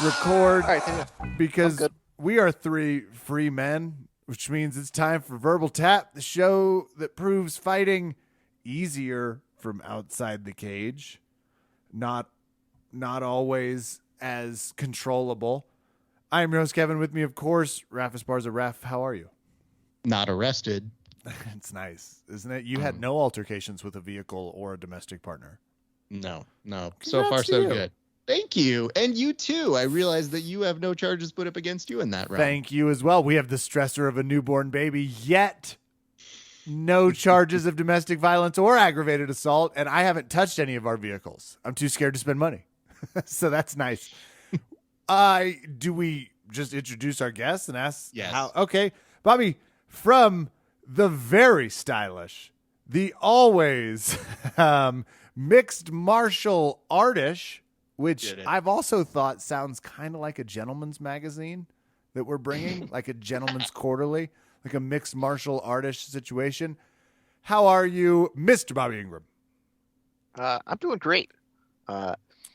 record All right, because we are three free men, which means it's time for Verbal Tap, the show that proves fighting easier from outside the cage, not always as controllable. I am your host, Kevin. With me, of course, Raf Esparza. Raf, how are you? Not arrested. It's nice, isn't it? You had no altercations with a vehicle or a domestic partner. No. Congrats So far, so you. good. Thank you. And you too. I realize that you have no charges put up against you in that round. Thank you as well. We have the stressor of a newborn baby, yet no charges of domestic violence or aggravated assault, and I haven't touched any of our vehicles. I'm too scared to spend money. So that's nice. Do we just introduce our guests and ask how? Okay. Bobby, from the very stylish, the always mixed martial artist, which I've also thought sounds kind of like a gentleman's magazine that we're bringing, like a gentleman's quarterly, like a mixed martial artist situation. How are you, Mr. Bobby Ingram? I'm doing great.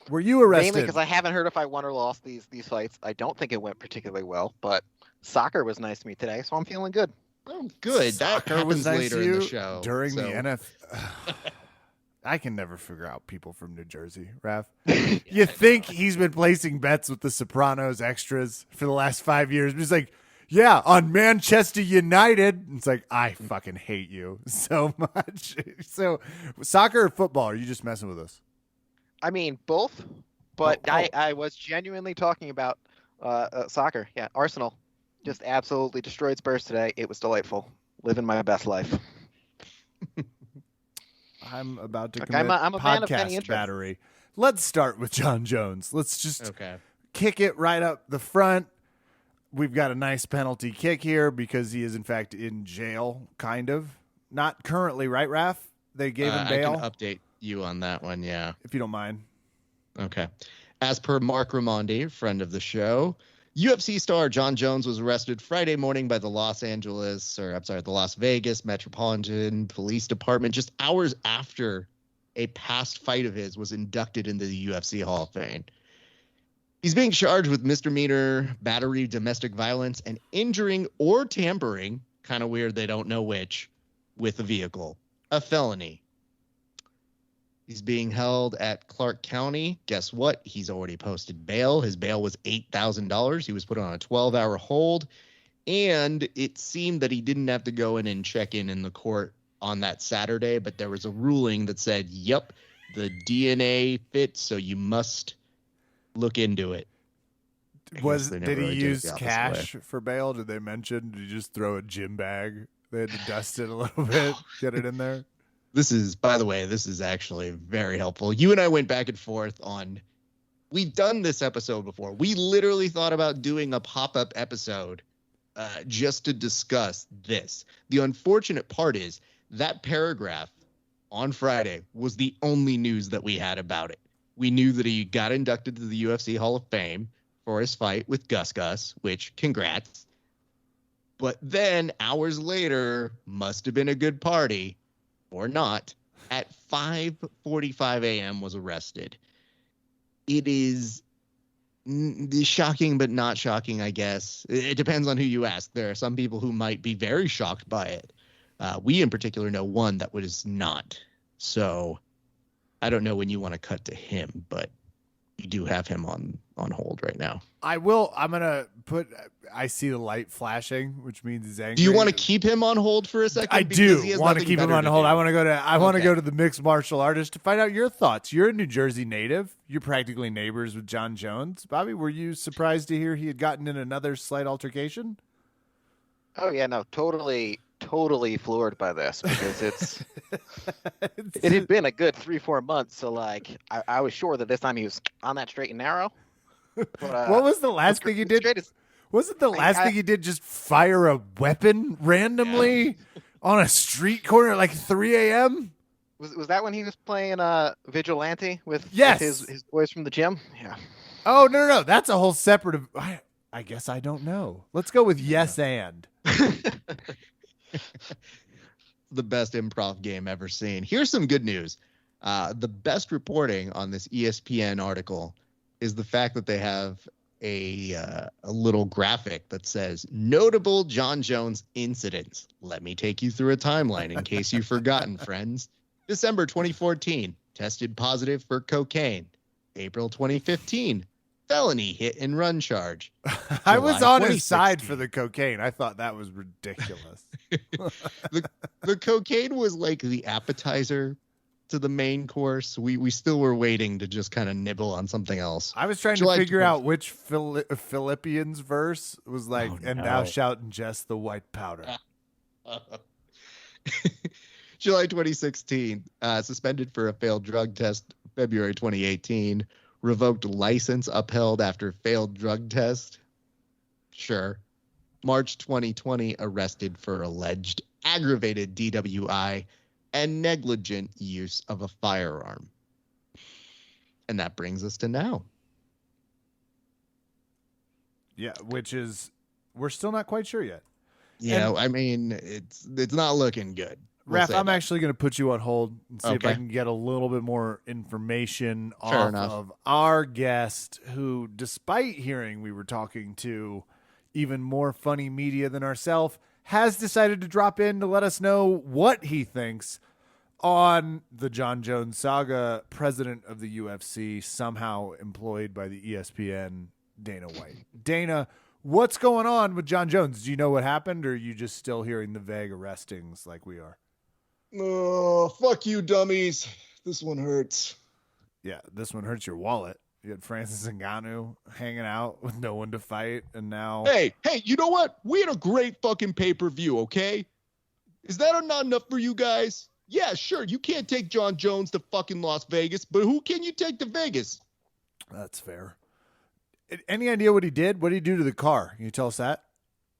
Were you arrested? Mainly because I haven't heard if I won or lost these fights. I don't think it went particularly well, but soccer was nice to me today, so I'm feeling good. Oh, good. Soccer that was nice later to you in the show. During the NFL. I can never figure out people from New Jersey, Raph. You think he's been placing bets with the Sopranos extras for the last 5 years. He's like, yeah, on Manchester United. It's like, I fucking hate you so much. So soccer or football? Are you just messing with us? I mean, both, but I was genuinely talking about soccer. Yeah, Arsenal just absolutely destroyed Spurs today. It was delightful. Living my best life. I'm about to commit I'm a fan of penny podcast interest. battery. Let's start with Jon Jones. Let's just kick it right up the front. We've got a nice penalty kick here because he is, in fact, in jail, kind of. Not currently, right, Raph? They gave him bail? I can update you on that one, yeah. If you don't mind. Okay. As per Mark Raimondi, friend of the show, UFC star Jon Jones was arrested Friday morning by the Las Vegas Metropolitan Police Department just hours after a past fight of his was inducted into the UFC Hall of Fame. He's being charged with misdemeanor, battery, domestic violence, and injuring or tampering, kind of weird, they don't know which, with a vehicle, a felony. He's being held at Clark County. Guess what? He's already posted bail. His bail was $8,000. He was put on a 12-hour hold, and it seemed that he didn't have to go in and check in the court on that Saturday, but there was a ruling that said, yep, the DNA fits, so you must look into it. Did he use cash for bail? Did they mention? Did he just throw a gym bag? They had to dust it a little bit, get it in there. This is actually very helpful. You and I went back and forth on, we've done this episode before. We literally thought about doing a pop-up episode just to discuss this. The unfortunate part is that paragraph on Friday was the only news that we had about it. We knew that he got inducted to the UFC Hall of Fame for his fight with Gus, which congrats. But then hours later, must have been a good party, or not, at 5:45 a.m. was arrested. It is shocking, but not shocking, I guess. It depends on who you ask. There are some people who might be very shocked by it. We in particular know one that was not. So I don't know when you want to cut to him, but you do have him on hold right now. I'm going to I see the light flashing, which means he's angry. Do you want to keep him on hold for a second? I do want to keep him on hold. I want to go to the mixed martial artist to find out your thoughts. You're a New Jersey native. You're practically neighbors with Jon Jones. Bobby, were you surprised to hear he had gotten in another slight altercation? Oh yeah, no, totally floored by this because it had been a good 3-4 months. So like, I was sure that this time he was on that straight and narrow. But, what was the last thing he did? Wasn't the last thing he did just fire a weapon randomly on a street corner at like 3 a.m.? Was that when he was playing Vigilante with his boys from the gym? Yeah. Oh, no. That's a whole separate... I guess I don't know. Let's go with yes and. The best improv game ever seen. Here's some good news. The best reporting on this ESPN article is the fact that they have a little graphic that says notable Jon Jones incidents. Let me take you through a timeline in case you've forgotten, friends. December 2014, tested positive for cocaine. April 2015, felony hit and run charge. I was July on his side 2016. for the cocaine. I thought that was ridiculous. The cocaine was like the appetizer to the main course. We still were waiting to just kind of nibble on something else. I was trying July to figure 20 out which Philippians verse was like, Oh, and no. thou shalt ingest the white powder. July 2016, suspended for a failed drug test. February 2018, revoked license upheld after failed drug test. Sure. March 2020, arrested for alleged aggravated DWI and negligent use of a firearm. And that brings us to now. Yeah, which is, we're still not quite sure yet. Yeah, I mean, it's not looking good. We'll Raph, say I'm that. actually going to put you on hold and see if I Okay. can get a little bit more information Fair off enough. of our guest, who, despite hearing we were talking to even more funny media than ourselves, has decided to drop in to let us know what he thinks on the Jon Jones saga, president of the UFC, somehow employed by the ESPN, Dana White. Dana, what's going on with Jon Jones? Do you know what happened, or are you just still hearing the vague arrestings like we are? Oh, fuck you, dummies. This one hurts. Yeah, this one hurts your wallet. You had Francis Ngannou hanging out with no one to fight, and now Hey, you know what? We had a great fucking pay-per-view, okay? Is that not enough for you guys? Yeah, sure, you can't take Jon Jones to fucking Las Vegas, but who can you take to Vegas? that's fair. Any idea what he did? What did he do to the car? Can you tell us that?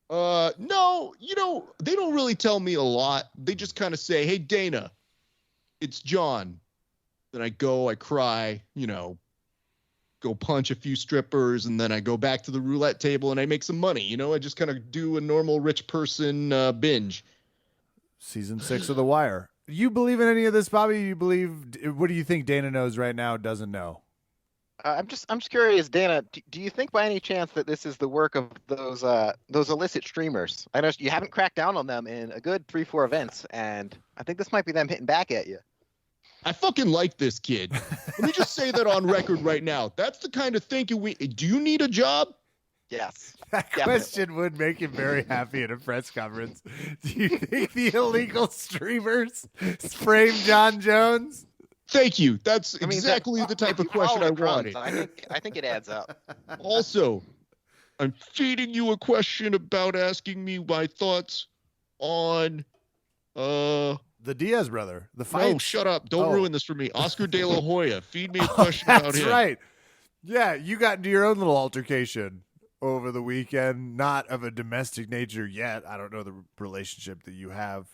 No, they don't really tell me a lot. They just kind of say, hey, Dana, it's John. Then I go, I cry, go punch a few strippers, and then I go back to the roulette table and I make some money. I just kind of do a normal rich person binge. Season 6 of The Wire. You believe in any of this, Bobby? What do you think Dana knows right now, doesn't know? I'm just curious, Dana. Do you think by any chance that this is the work of those illicit streamers? I know you haven't cracked down on them in a good 3-4 events, and I think this might be them hitting back at you. I fucking like this kid. Let me just say that on record right now. That's the kind of thinking do you need a job? Yes. That Definitely. question would make him very happy at a press conference. Do you think the illegal streamers frame Jon Jones? Thank you. That's I mean, exactly the type if of you follow question I the crumbs, wanted. I think it adds up. Also, I'm feeding you a question about asking me my thoughts on The Diaz brother. The fight. no, shut up. Don't Oh. ruin this for me. Oscar De La Hoya. Feed me a question about That's him. right. Yeah, you got into your own little altercation over the weekend, not of a domestic nature yet. I don't know the relationship that you have,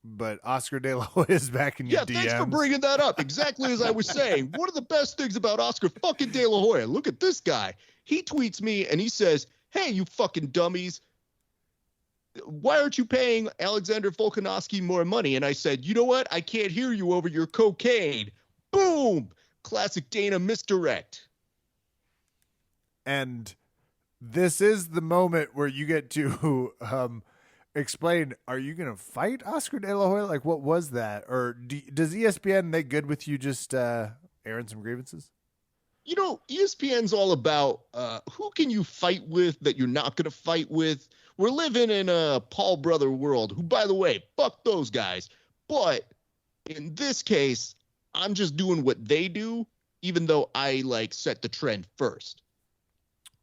but Oscar De La Hoya is back in your Yeah, DMs. thanks for bringing that up. Exactly as I was saying. One of the best things about Oscar fucking De La Hoya, look at this guy. He tweets me and he says, hey, you fucking dummies, why aren't you paying Alexander Volkanovski more money? And I said, you know what? I can't hear you over your cocaine. Boom! Classic Dana misdirect. And this is the moment where you get to explain, are you going to fight Oscar De La Hoya? Like, what was that? Or does ESPN make good with you just airing some grievances? ESPN's all about who can you fight with that you're not going to fight with. We're living in a Paul brother world, who, by the way, fuck those guys. But in this case, I'm just doing what they do, even though I, set the trend first.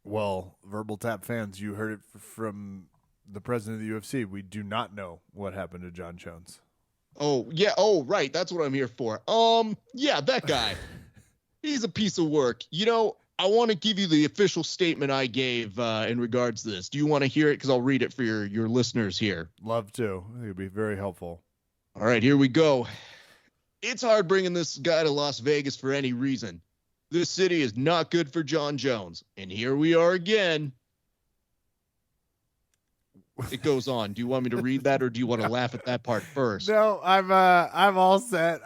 Well, Verbal Tap fans, you heard it from the president of the UFC. We do not know what happened to Jon Jones. Oh, yeah. Oh, right. That's what I'm here for. Yeah, that guy. He's a piece of work. I want to give you the official statement I gave in regards to this. Do you want to hear it? Because I'll read it for your listeners here. Love to. I think it'd be very helpful. All right, here we go. It's hard bringing this guy to Las Vegas for any reason. This city is not good for Jon Jones. And here we are again. It goes on. Do you want me to read that, or do you want to laugh at that part first? No, I'm all set.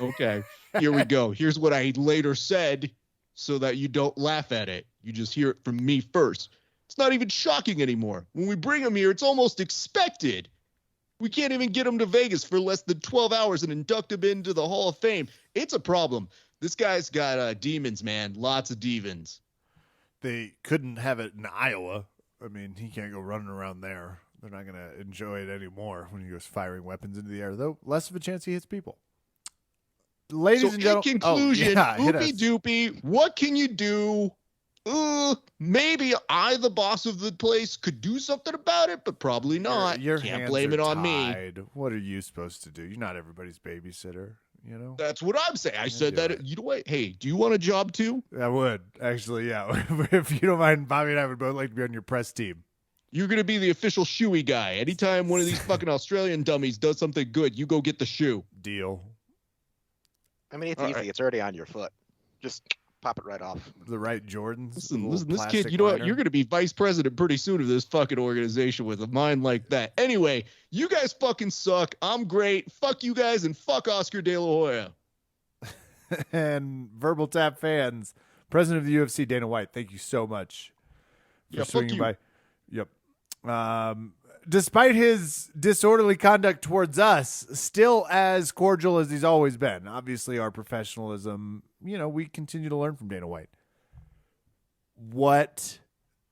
Okay, here we go. Here's what I later said so that you don't laugh at it. You just hear it from me first. It's not even shocking anymore. When we bring him here, it's almost expected. We can't even get him to Vegas for less than 12 hours and induct him into the Hall of Fame. It's a problem. This guy's got demons, man. Lots of demons. They couldn't have it in Iowa. I mean, he can't go running around there. They're not going to enjoy it anymore when he goes firing weapons into the air, though less of a chance he hits people. Ladies and gentlemen. In conclusion, oopie-doopie, what can you do? Maybe I, the boss of the place, could do something about it, but probably not. Your Can't hands blame are it on tied. me. What are you supposed to do? You're not everybody's babysitter, you know? That's what I'm saying. I said that. You know what? Hey, do you want a job too? I would, actually, yeah. If you don't mind, Bobby and I would both like to be on your press team. You're going to be the official shoey guy. Anytime one of these fucking Australian dummies does something good, you go get the shoe. Deal. I mean, it's easy. Right. It's already on your foot. Just pop it right off. The right Jordans. Listen, this kid, you know what? You're going to be vice president pretty soon of this fucking organization with a mind like that. Anyway, you guys fucking suck. I'm great. Fuck you guys and fuck Oscar De La Hoya. And Verbal Tap fans, president of the UFC, Dana White, thank you so much for swinging by. Yep. Despite his disorderly conduct towards us, still as cordial as he's always been. Obviously, our professionalism, we continue to learn from Dana White. What,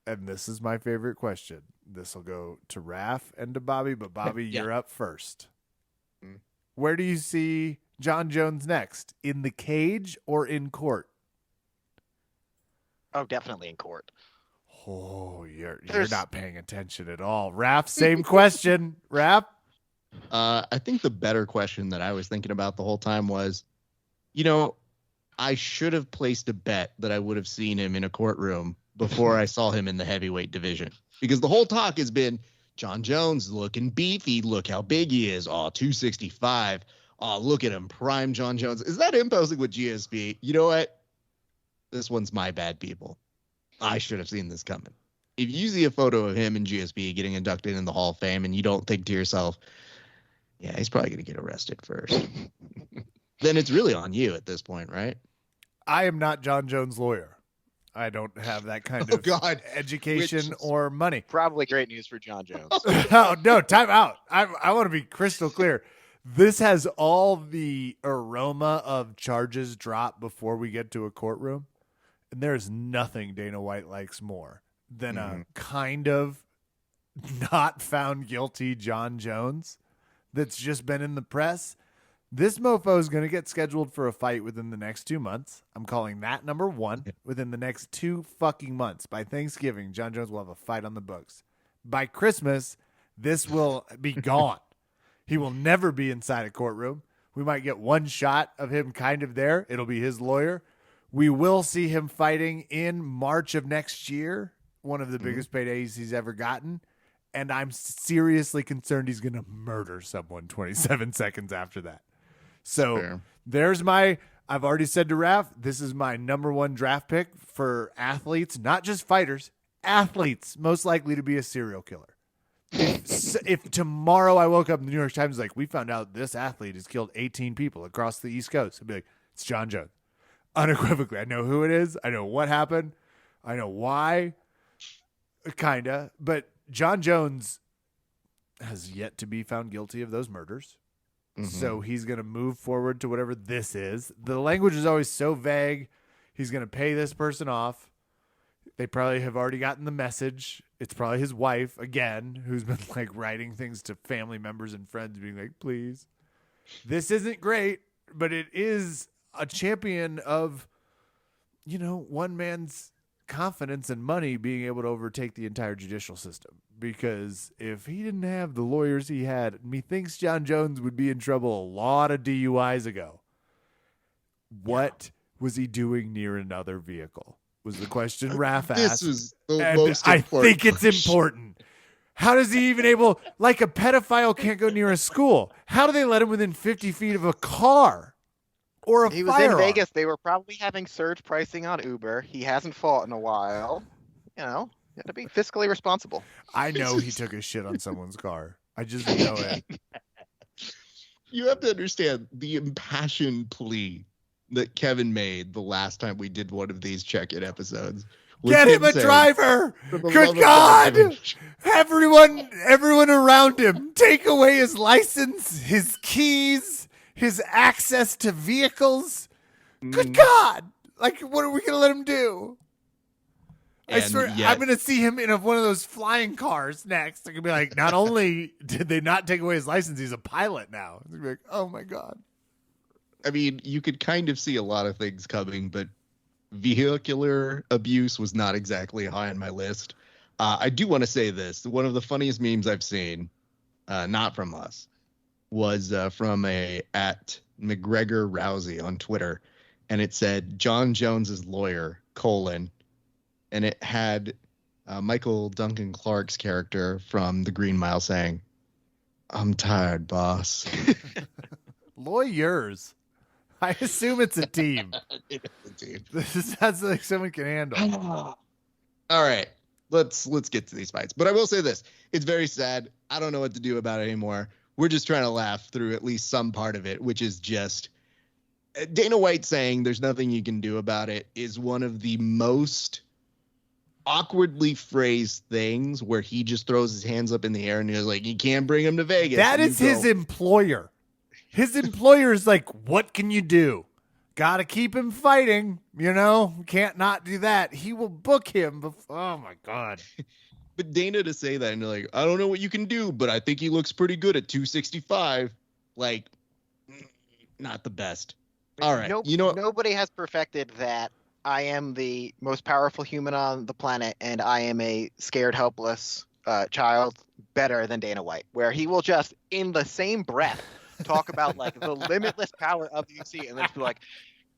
and this is my favorite question. This will go to Raph and to Bobby, but Bobby, you're up first. Where do you see Jon Jones next? In the cage or in court? Oh, definitely in court. Oh, you're not paying attention at all. Raph, same question. Raph? I think the better question that I was thinking about the whole time was, I should have placed a bet that I would have seen him in a courtroom before I saw him in the heavyweight division. Because the whole talk has been, Jon Jones looking beefy. Look how big he is. Oh, 265. Oh, look at him. Prime Jon Jones. Is that him posing with GSP? You know what? This one's my bad, people. I should have seen this coming. If you see a photo of him and GSP getting inducted in the Hall of Fame and you don't think to yourself, yeah, he's probably going to get arrested first, then it's really on you at this point, right? I am not Jon Jones' lawyer. I don't have that kind of education or money. Probably great news for Jon Jones. Oh, no, time out. I want to be crystal clear. This has all the aroma of charges drop before we get to a courtroom. And there's nothing Dana White likes more than a kind of not found guilty Jon Jones that's just been in the press. This mofo is going to get scheduled for a fight within the next 2 months. I'm calling that number one. Within the next 2 fucking months. By Thanksgiving, Jon Jones will have a fight on the books. By Christmas, this will be gone. He will never be inside a courtroom. We might get one shot of him kind of there. It'll be his lawyer. We will see him fighting in March of next year, one of the biggest paydays he's ever gotten. And I'm seriously concerned he's going to murder someone 27 seconds after that. So there's I've already said to Raph, this is my number one draft pick for athletes, not just fighters, athletes, most likely to be a serial killer. If tomorrow I woke up and the New York Times is like, we found out this athlete has killed 18 people across the East Coast, I'd be like, it's Jon Jones. Unequivocally. I know who it is. I know what happened. I know why. Kinda. But Jon Jones has yet to be found guilty of those murders. So he's going to move forward to whatever this is. The language is always so vague. He's going to pay this person off. They probably have already gotten the message. It's probably his wife, again, who's been like writing things to family members and friends being like, please. This isn't great, but it is a champion of, one man's confidence and money being able to overtake the entire judicial system. Because if he didn't have the lawyers he had, methinks Jon Jones would be in trouble a lot of DUIs ago. What was he doing near another vehicle? Was the question Raph asked. This is the and most I important think it's important. How does he even like a pedophile can't go near a school. How do they let him within 50 feet of a car? Or He was in Vegas. They were probably having surge pricing on Uber. He hasn't fought in a while. You got to be fiscally responsible. I know he took a shit on someone's car. I just know it. You have to understand the impassioned plea that Kevin made the last time we did one of these check-in episodes Get him a driver. Good God. Everyone around him, take away his license, his keys, his access to vehicles. Good God. Like, what are we going to let him do? I swear, I'm going to see him in one of those flying cars next. I'm going to be like, not only did they not take away his license, he's a pilot now. It's gonna be like, oh, my God. I mean, you could kind of see a lot of things coming, but vehicular abuse was not exactly high on my list. I do want to say this. One of the funniest memes I've seen, not from us, was from at McGregor Rousey on Twitter. And it said, Jon Jones's lawyer, : and it had Michael Duncan Clark's character from The Green Mile saying, I'm tired, boss. Lawyers. I assume it's a team. It is a team. This sounds like someone can handle. All right. Let's get to these fights. But I will say this. It's very sad. I don't know what to do about it anymore. We're just trying to laugh through at least some part of it, which is just Dana White saying there's nothing you can do about it is one of the most awkwardly phrased things where he just throws his hands up in the air and he's like, you can't bring him to Vegas. That is his employer. His employer is like, what can you do? Got to keep him fighting. Can't not do that. He will book him. Oh, my God. But Dana to say that and like, I don't know what you can do, but I think he looks pretty good at 265. Like, not the best. All right. Nobody has perfected that. I am the most powerful human on the planet, and I am a scared, helpless child better than Dana White, where he will just, in the same breath, talk about like the limitless power of the UFC, and then just be like,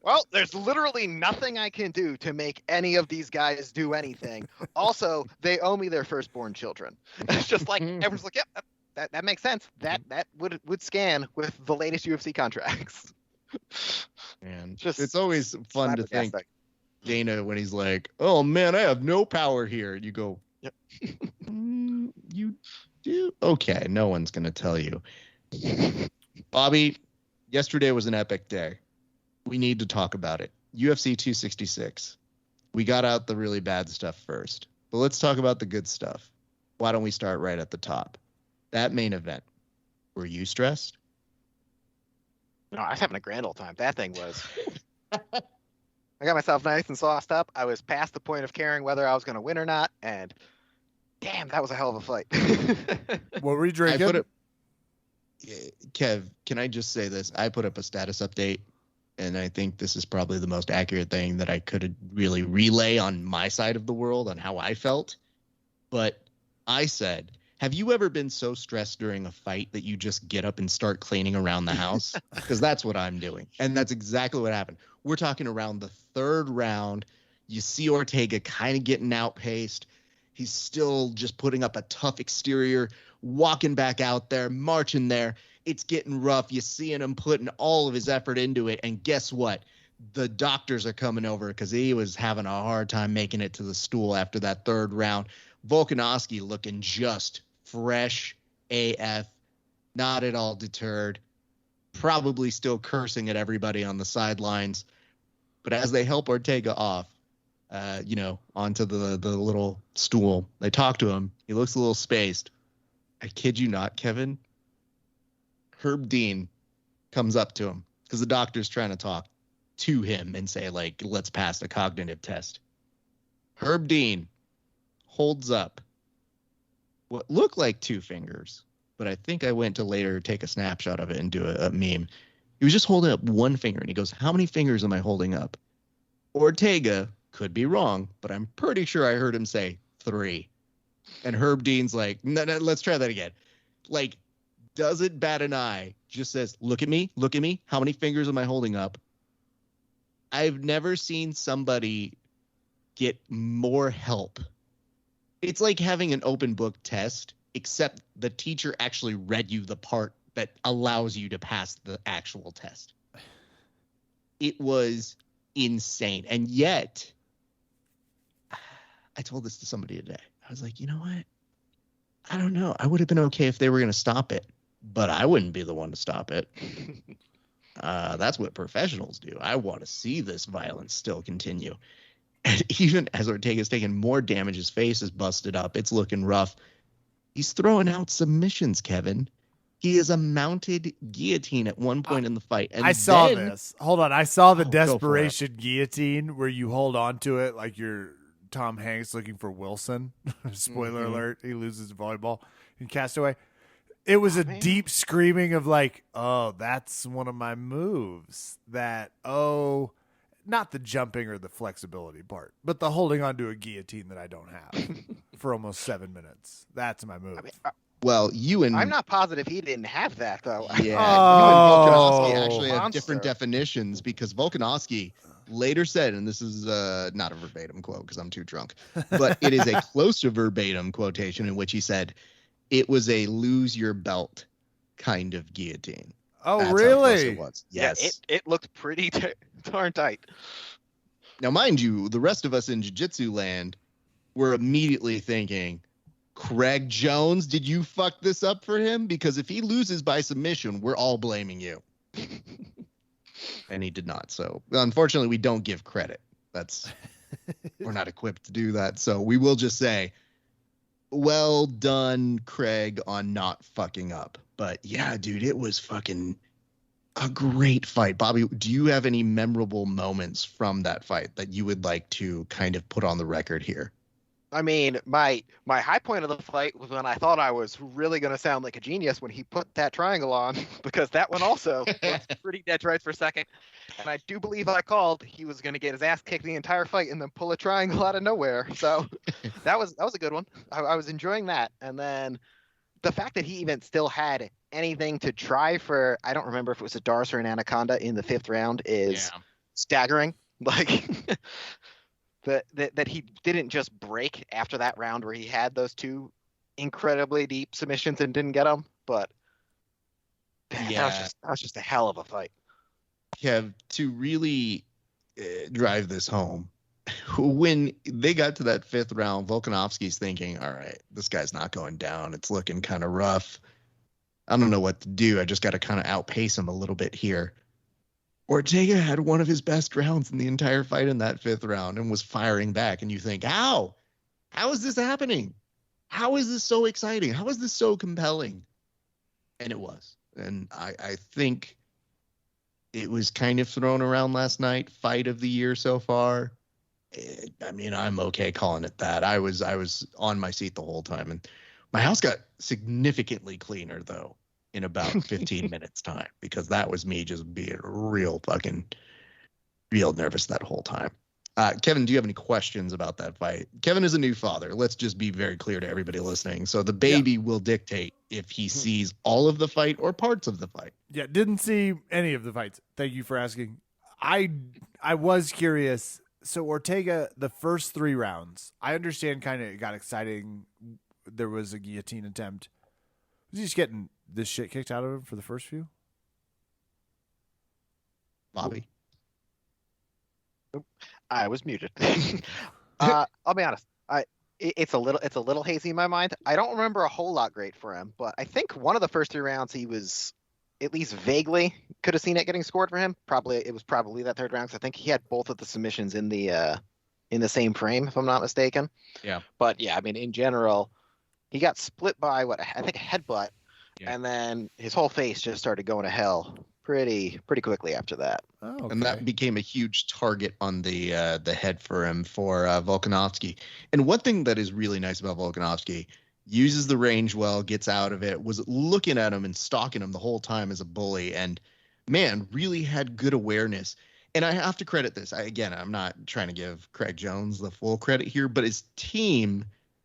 well, there's literally nothing I can do to make any of these guys do anything. Also, they owe me their firstborn children. It's just like everyone's like, yep, that makes sense. That would scan with the latest UFC contracts. Man, it's always fun to think Dana when he's like, oh man, I have no power here. You go, yep. You do? Okay, no one's gonna tell you. Bobby, yesterday was an epic day. We need to talk about it. UFC 266. We got out the really bad stuff first, but let's talk about the good stuff. Why don't we start right at the top? That main event. Were you stressed? No, I was having a grand old time. That thing was. I got myself nice and sauced up. I was past the point of caring whether I was going to win or not, and damn, that was a hell of a fight. What were you drinking? Kev, can I just say this? I put up a status update, and I think this is probably the most accurate thing that I could really relay on my side of the world on how I felt. But I said, have you ever been so stressed during a fight that you just get up and start cleaning around the house? Because that's what I'm doing. And that's exactly what happened. We're talking around the third round. You see Ortega kind of getting outpaced. He's still just putting up a tough exterior, walking back out there, marching there. It's getting rough. You're seeing him putting all of his effort into it. And guess what? The doctors are coming over because he was having a hard time making it to the stool after that third round. Volkanovski looking just fresh AF, not at all deterred, probably still cursing at everybody on the sidelines. But as they help Ortega off, onto the little stool, they talk to him. He looks a little spaced. I kid you not, Kevin. Herb Dean comes up to him because the doctor's trying to talk to him and say, like, let's pass the cognitive test. Herb Dean holds up what looked like two fingers, but I think I went to later take a snapshot of it and do a meme. He was just holding up one finger, and he goes, how many fingers am I holding up? Ortega, could be wrong, but I'm pretty sure I heard him say 3. And Herb Dean's like, no, let's try that again. Like, doesn't bat an eye, just says, look at me, how many fingers am I holding up? I've never seen somebody get more help. It's like having an open book test, except the teacher actually read you the part that allows you to pass the actual test. It was insane. And yet, I told this to somebody today. I was like, you know what? I don't know. I would have been okay if they were going to stop it, but I wouldn't be the one to stop it. That's what professionals do. I want to see this violence still continue. And even as Ortega's taking more damage, his face is busted up. It's looking rough. He's throwing out submissions, Kevin. He is a mounted guillotine at one point in the fight. And I saw then, this. Hold on. I saw the Oh, go for it. desperation guillotine where you hold on to it like you're Tom Hanks looking for Wilson. Spoiler alert. He loses volleyball in Castaway. It was a deep screaming of like, oh, that's one of my moves. That, oh, not the jumping or the flexibility part, but the holding onto a guillotine that I don't have for almost 7 minutes. That's my move. I mean, well, you and I'm not positive he didn't have that though. Yeah, you and Oh. Volkanovski actually have Monster. different definitions because Volkanovski later said, and this is not a verbatim quote because I'm too drunk, but it is a close to verbatim quotation in which he said, "It was a lose your belt kind of guillotine." Oh, That's how close really? it was. Yeah, Yes. it looked pretty darn tight. Now, mind you, the rest of us in jiu-jitsu land were immediately thinking, Craig Jones, did you fuck this up for him? Because if he loses by submission, we're all blaming you. And he did not. So unfortunately, we don't give credit. We're not equipped to do that. So we will just say, well done, Craig, on not fucking up. But yeah, dude, it was fucking a great fight. Bobby, do you have any memorable moments from that fight that you would like to kind of put on the record here? I mean, my high point of the fight was when I thought I was really going to sound like a genius when he put that triangle on, because that one also was pretty dead right for a second. And I do believe I called he was going to get his ass kicked the entire fight and then pull a triangle out of nowhere. So that was a good one. I was enjoying that. And then the fact that he even still had anything to try for, I don't remember if it was a Darce or an Anaconda in the 5th round, is staggering. Like that he didn't just break after that round where he had those 2 incredibly deep submissions and didn't get them. But that was just a hell of a fight. Kev, to really drive this home, when they got to that 5th round, Volkanovski's thinking, all right, this guy's not going down. It's looking kind of rough. I don't know what to do. I just got to kind of outpace him a little bit here. Ortega had one of his best rounds in the entire fight in that 5th round and was firing back. And you think, how? How is this happening? How is this so exciting? How is this so compelling? And it was. And I think it was kind of thrown around last night, fight of the year so far. I mean, I'm okay calling it that. I was on my seat the whole time. And my house got significantly cleaner, though, in about 15 minutes time, because that was me just being real nervous that whole time. Kevin, do you have any questions about that fight? Kevin is a new father. Let's just be very clear to everybody listening. So the baby will dictate if he sees all of the fight or parts of the fight. Yeah, didn't see any of the fights. Thank you for asking. I was curious. So Ortega, the first 3 rounds, I understand kind of got exciting. There was a guillotine attempt. Was he just getting this shit kicked out of him for the first few? Bobby? I was muted. I'll be honest. It's a little hazy in my mind. I don't remember a whole lot great for him, but I think one of the first 3 rounds he was at least vaguely could have seen it getting scored for him. It was probably that 3rd round, because I think he had both of the submissions in the same frame, if I'm not mistaken. Yeah. But yeah, I mean, in general, he got split by I think a headbutt, and then his whole face just started going to hell pretty quickly after that. Oh, okay. And that became a huge target on the head for him for Volkanovski. And one thing that is really nice about Volkanovski, uses the range well, gets out of it, was looking at him and stalking him the whole time as a bully, and man, really had good awareness. And I have to credit this. I'm not trying to give Craig Jones the full credit here, but his team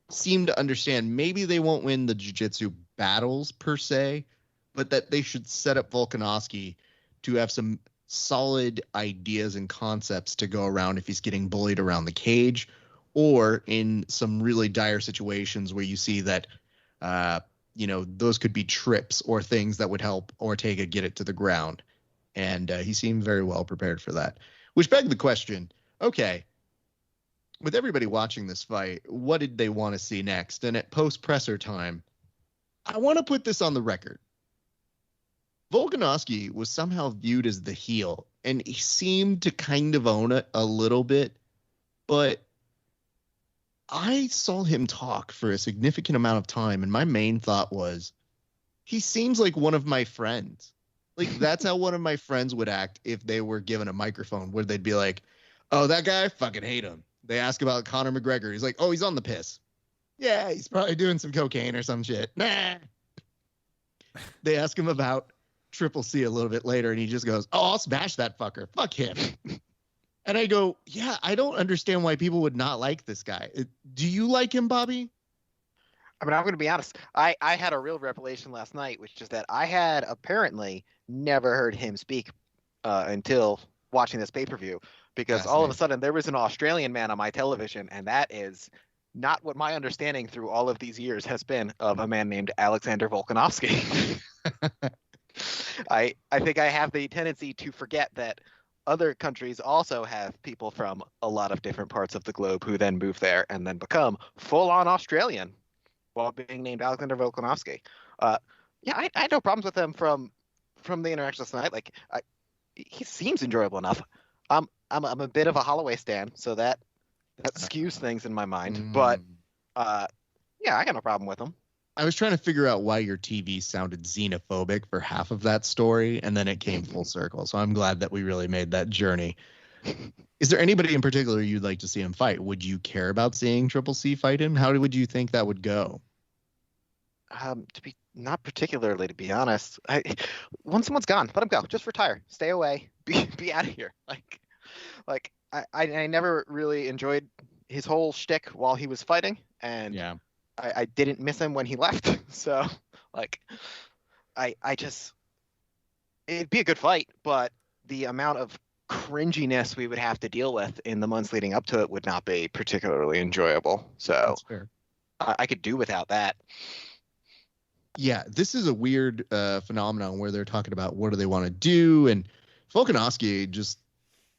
seemed to understand maybe they won't win the jiu-jitsu battles per se, but that they should set up Volkanovski to have some solid ideas and concepts to go around if he's getting bullied around the cage, or in some really dire situations where you see that, those could be trips or things that would help Ortega get it to the ground. And he seemed very well prepared for that, which begged the question, okay, with everybody watching this fight, what did they want to see next? And at post-presser time, I want to put this on the record. Volkanovski was somehow viewed as the heel, and he seemed to kind of own it a little bit. But I saw him talk for a significant amount of time, and my main thought was, he seems like one of my friends. Like, that's how one of my friends would act if they were given a microphone, where they'd be like, oh, that guy, fucking hate him. They ask about Conor McGregor. He's like, oh, he's on the piss. Yeah, he's probably doing some cocaine or some shit. Nah. They ask him about Triple C a little bit later, and he just goes, oh, I'll smash that fucker. Fuck him. And I go, yeah, I don't understand why people would not like this guy. Do you like him, Bobby? I mean, I'm going to be honest. I had a real revelation last night, which is that I had apparently never heard him speak until watching this pay-per-view, because all of a sudden there was an Australian man on my television, and that is not what my understanding through all of these years has been of a man named Alexander Volkanovski. I think I have the tendency to forget that other countries also have people from a lot of different parts of the globe who then move there and then become full-on Australian while being named Alexander Volkanovski. Yeah, I had no problems with him from the interactions tonight. Like, he seems enjoyable enough. I'm a bit of a Holloway stan, so that skews things in my mind. But yeah, I got no problem with him. I was trying to figure out why your TV sounded xenophobic for half of that story, and then it came full circle. So I'm glad that we really made that journey. Is there anybody in particular you'd like to see him fight? Would you care about seeing Triple C fight him? How would you think that would go? To be not particularly, to be honest. Once someone's gone, let him go. Just retire. Stay away. Be out of here. Like I never really enjoyed his whole shtick while he was fighting, and yeah. I didn't miss him when he left. So, like, I just, it'd be a good fight, but the amount of cringiness we would have to deal with in the months leading up to it would not be particularly enjoyable. So That's fair. I could do without that. Yeah, this is a weird phenomenon where they're talking about what do they want to do, and Volkanovski just,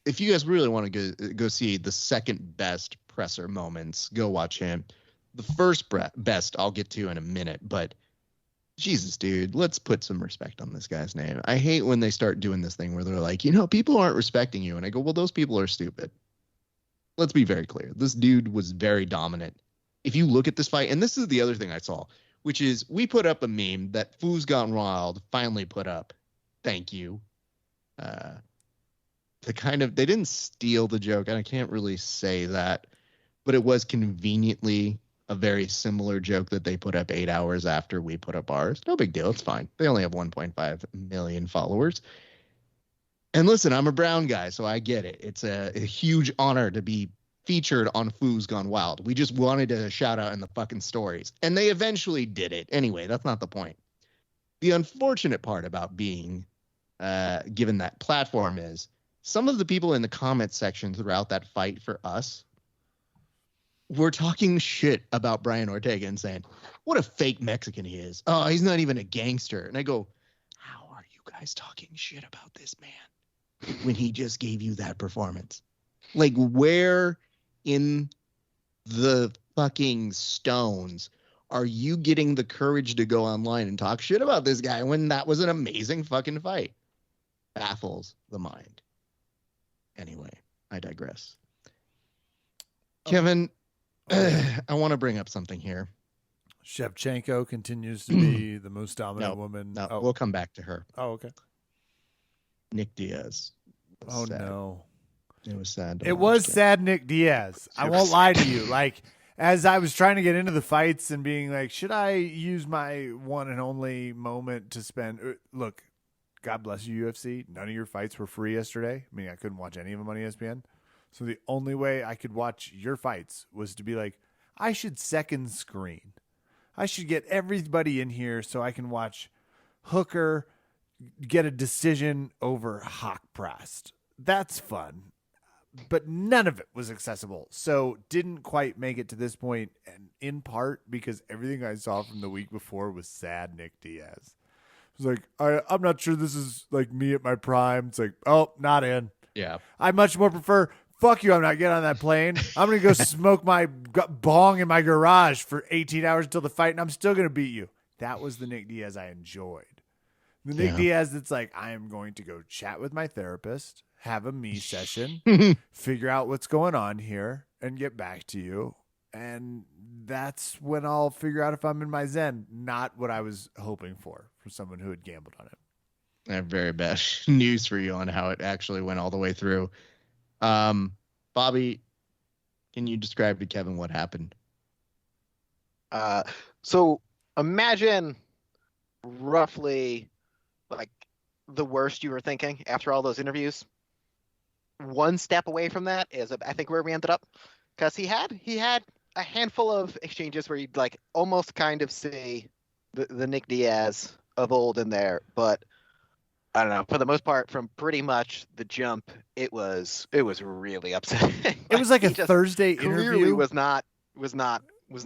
if you guys really want to go see the second best presser moments, go watch him. The first best I'll get to in a minute, but Jesus, dude, let's put some respect on this guy's name. I hate when they start doing this thing where they're like, people aren't respecting you. And I go, well, those people are stupid. Let's be very clear. This dude was very dominant. If you look at this fight, and this is the other thing I saw, which is we put up a meme that Foo's Gone Wild finally put up. Thank you. They didn't steal the joke, and I can't really say that, but it was conveniently a very similar joke that they put up 8 hours after we put up ours. No big deal. It's fine. They only have 1.5 million followers. And listen, I'm a brown guy, so I get it. It's a huge honor to be featured on Foo's Gone Wild. We just wanted a shout out in the fucking stories. And they eventually did it. Anyway, that's not the point. The unfortunate part about being given that platform is some of the people in the comment section throughout that fight for us were talking shit about Brian Ortega and saying, what a fake Mexican he is. Oh, he's not even a gangster. And I go, how are you guys talking shit about this man when he just gave you that performance? Like, where in the fucking stones are you getting the courage to go online and talk shit about this guy when that was an amazing fucking fight? Baffles the mind. Anyway, I digress. Kevin, I want to bring up something here. Shevchenko continues to be the most dominant woman. No, we'll come back to her. Oh, okay. Nick Diaz. Oh, sad. No. It was sad. It was sad, Nick Diaz. I won't lie to you. Like, as I was trying to get into the fights and being like, should I use my one and only moment to spend? Look, God bless you, UFC. None of your fights were free yesterday. I mean, I couldn't watch any of them on ESPN. So the only way I could watch your fights was to be like, I should second screen. I should get everybody in here so I can watch Hooker get a decision over Hawkprest. That's fun. But none of it was accessible. So didn't quite make it to this point, and in part because everything I saw from the week before was sad Nick Diaz. It was like, I'm not sure this is like me at my prime. It's like, oh, not in. Yeah. I much more prefer, fuck you, I'm not getting on that plane. I'm going to go smoke my bong in my garage for 18 hours until the fight, and I'm still going to beat you. That was the Nick Diaz I enjoyed. The Nick Diaz that's like, I am going to go chat with my therapist, have a me session, figure out what's going on here, and get back to you. And that's when I'll figure out if I'm in my zen. Not what I was hoping for someone who had gambled on it. I have very bad news for you on how it actually went all the way through. Bobby, can you describe to Kevin what happened? So imagine roughly like the worst you were thinking after all those interviews. One step away from that is I think where we ended up, because he had a handful of exchanges where you'd like almost kind of see the Nick Diaz of old in there, but I don't know. For the most part, from pretty much the jump, it was really upsetting. It was like a he just Thursday clearly interview. was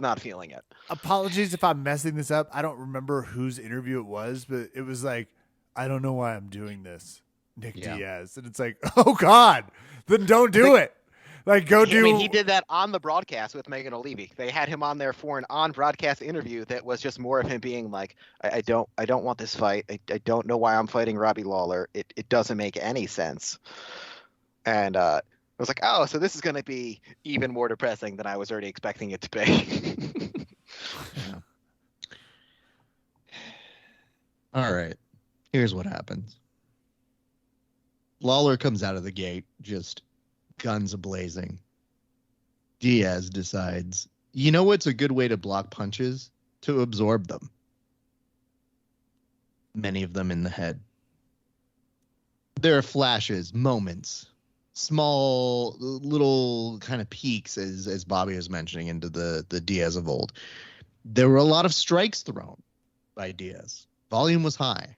not feeling it. Apologies if I'm messing this up. I don't remember whose interview it was, but it was like, I don't know why I'm doing this, Nick Diaz. And it's like, oh God, then don't do it. Like, go do. I mean, he did that on the broadcast with Megan O'Leary. They had him on there for an on-broadcast interview that was just more of him being like, I don't want this fight. I don't know why I'm fighting Robbie Lawler. It doesn't make any sense. And I was like, oh, so this is going to be even more depressing than I was already expecting it to be. Yeah. All right. Here's what happens. Lawler comes out of the gate, just guns a-blazing. Diaz decides, you know what's a good way to block punches? To absorb them. Many of them in the head. There are flashes, moments, small little kind of peaks, as Bobby was mentioning, into the Diaz of old. There were a lot of strikes thrown by Diaz. Volume was high.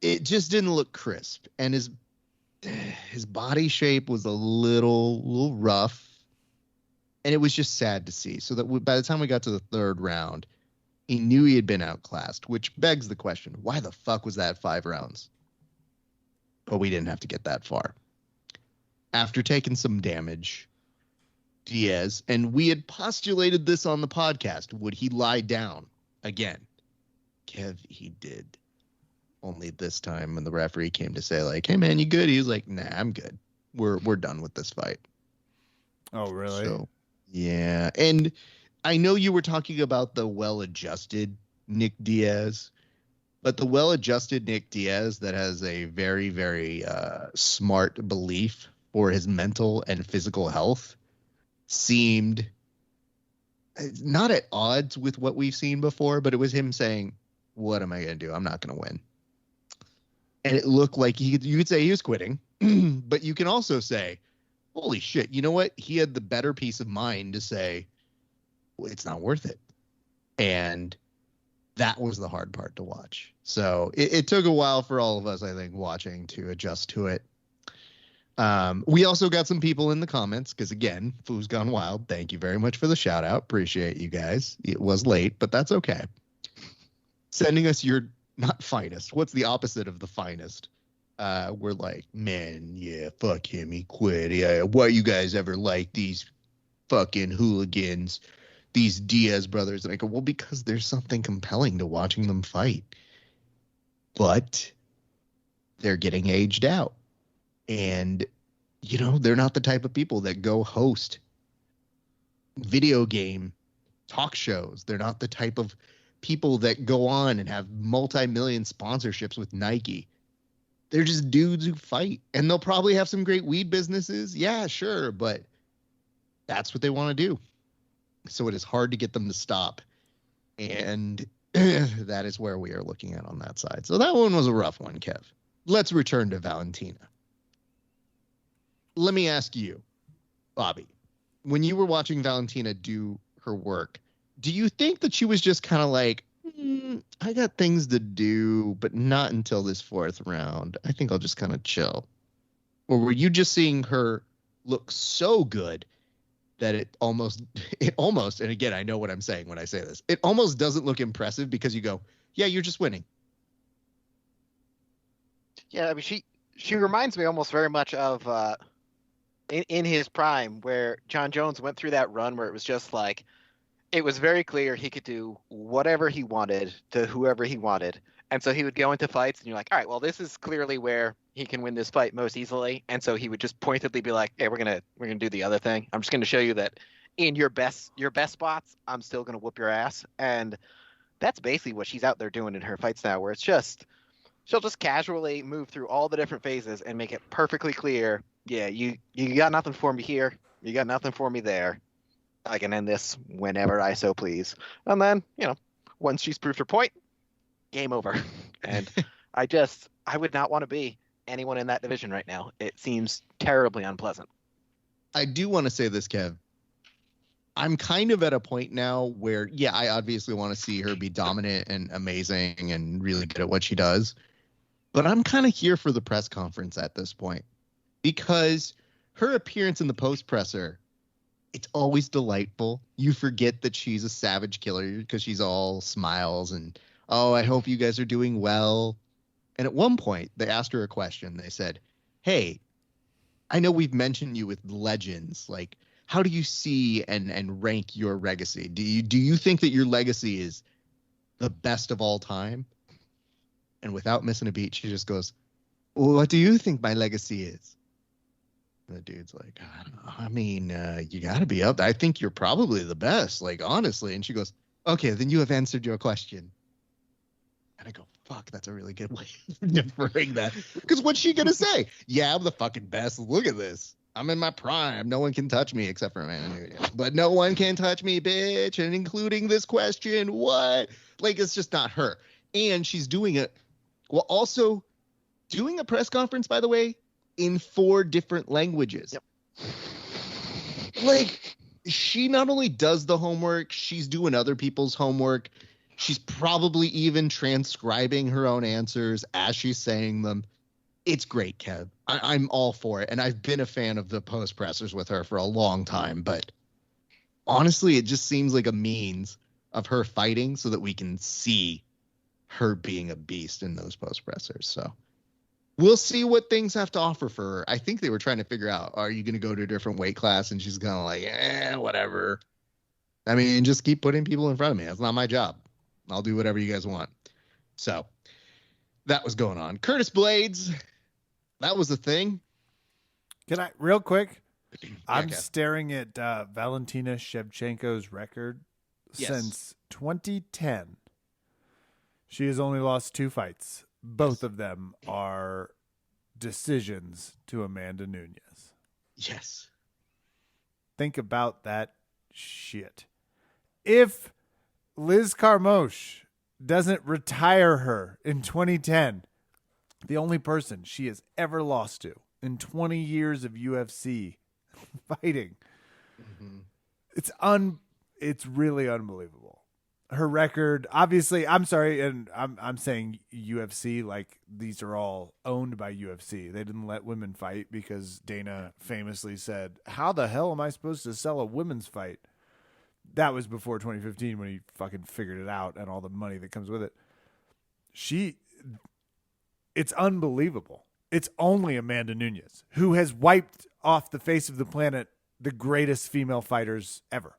It just didn't look crisp, and his body shape was a little rough, and it was just sad to see. So that by the time we got to the third round, he knew he had been outclassed, which begs the question, why the fuck was that 5 rounds? But we didn't have to get that far. After taking some damage, Diaz, and we had postulated this on the podcast, would he lie down again? Kev, he did. Only this time when the referee came to say, like, hey, man, you good? He was like, nah, I'm good. We're done with this fight. Oh, really? So, yeah. And I know you were talking about the well-adjusted Nick Diaz, but the well-adjusted Nick Diaz that has a very, very smart belief for his mental and physical health seemed not at odds with what we've seen before, but it was him saying, what am I going to do? I'm not going to win. And it looked like you could say he was quitting, but you can also say, holy shit, you know what? He had the better peace of mind to say, well, it's not worth it. And that was the hard part to watch. So it took a while for all of us, I think, watching to adjust to it. We also got some people in the comments because, again, Foo's Gone Wild. Thank you very much for the shout out. Appreciate you guys. It was late, but that's okay. Sending us your not finest. What's the opposite of the finest? We're like, man, yeah, fuck him. He quit. Yeah, why you guys ever like these fucking hooligans, these Diaz brothers? And I go, well, because there's something compelling to watching them fight. But they're getting aged out. And, you know, they're not the type of people that go host video game talk shows. They're not the type of people that go on and have multi-million sponsorships with Nike. They're just dudes who fight, and they'll probably have some great weed businesses. Yeah, sure. But that's what they want to do. So it is hard to get them to stop. And that is where we are looking at on that side. So that one was a rough one, Kev. Let's return to Valentina. Let me ask you, Bobby, when you were watching Valentina do her work, do you think that she was just kind of like, I got things to do, but not until this 4th round. I think I'll just kind of chill. Or were you just seeing her look so good that it almost, and again, I know what I'm saying when I say this, it almost doesn't look impressive because you go, yeah, you're just winning. Yeah, I mean, she reminds me almost very much of in his prime, where Jon Jones went through that run where it was just like, it was very clear he could do whatever he wanted to whoever he wanted. And so he would go into fights and you're like, all right, well, this is clearly where he can win this fight most easily, and so he would just pointedly be like, "Hey, we're gonna do the other thing. I'm just gonna show you that in your best spots, I'm still gonna whoop your ass." And that's basically what she's out there doing in her fights now, where it's just she'll just casually move through all the different phases and make it perfectly clear. Yeah, you got nothing for me here. You got nothing for me there. I can end this whenever I so please. And then, once she's proved her point, game over. And I would not want to be anyone in that division right now. It seems terribly unpleasant. I do want to say this, Kev. I'm kind of at a point now where, yeah, I obviously want to see her be dominant and amazing and really good at what she does. But I'm kind of here for the press conference at this point, because her appearance in the post presser, it's always delightful. You forget that she's a savage killer because she's all smiles and, oh, I hope you guys are doing well. And at one point, they asked her a question. They said, hey, I know we've mentioned you with legends. Like, how do you see and rank your legacy? Do you think that your legacy is the best of all time? And without missing a beat, she just goes, well, what do you think my legacy is? And the dude's like, I don't know. I mean, you got to be up. I think you're probably the best, like, honestly. And she goes, okay, then you have answered your question. And I go, fuck, that's a really good way of deferring that. Because what's she going to say? Yeah, I'm the fucking best. Look at this. I'm in my prime. No one can touch me except for Amanda Nunes. But no one can touch me, bitch. And including this question, what? Like, it's just not her. And she's doing it while also doing a press conference, by the way, in 4 different languages. Yep. Like, she not only does the homework, she's doing other people's homework. She's probably even transcribing her own answers as she's saying them. It's great, Kev. I'm all for it. And I've been a fan of the post pressers with her for a long time. But honestly, it just seems like a means of her fighting so that we can see her being a beast in those post pressers. So we'll see what things have to offer for her. I think they were trying to figure out, are you going to go to a different weight class? And she's kind of like, whatever. I mean, just keep putting people in front of me. That's not my job. I'll do whatever you guys want. So that was going on. Curtis Blades, that was the thing. Can I, real quick? Yeah, I'm okay. staring at Valentina Shevchenko's record since 2010. She has only lost 2 fights. Both of them are decisions to Amanda Nunes. Yes. Think about that shit. If Liz Carmouche doesn't retire her in 2010, the only person she has ever lost to in 20 years of UFC fighting, it's really unbelievable. Her record, obviously, I'm sorry, and I'm saying UFC like these are all owned by UFC. They didn't let women fight because Dana famously said, how the hell am I supposed to sell a women's fight? That was before 2015 when he fucking figured it out and all the money that comes with it. It's unbelievable. It's only Amanda Nunes who has wiped off the face of the planet the greatest female fighters ever.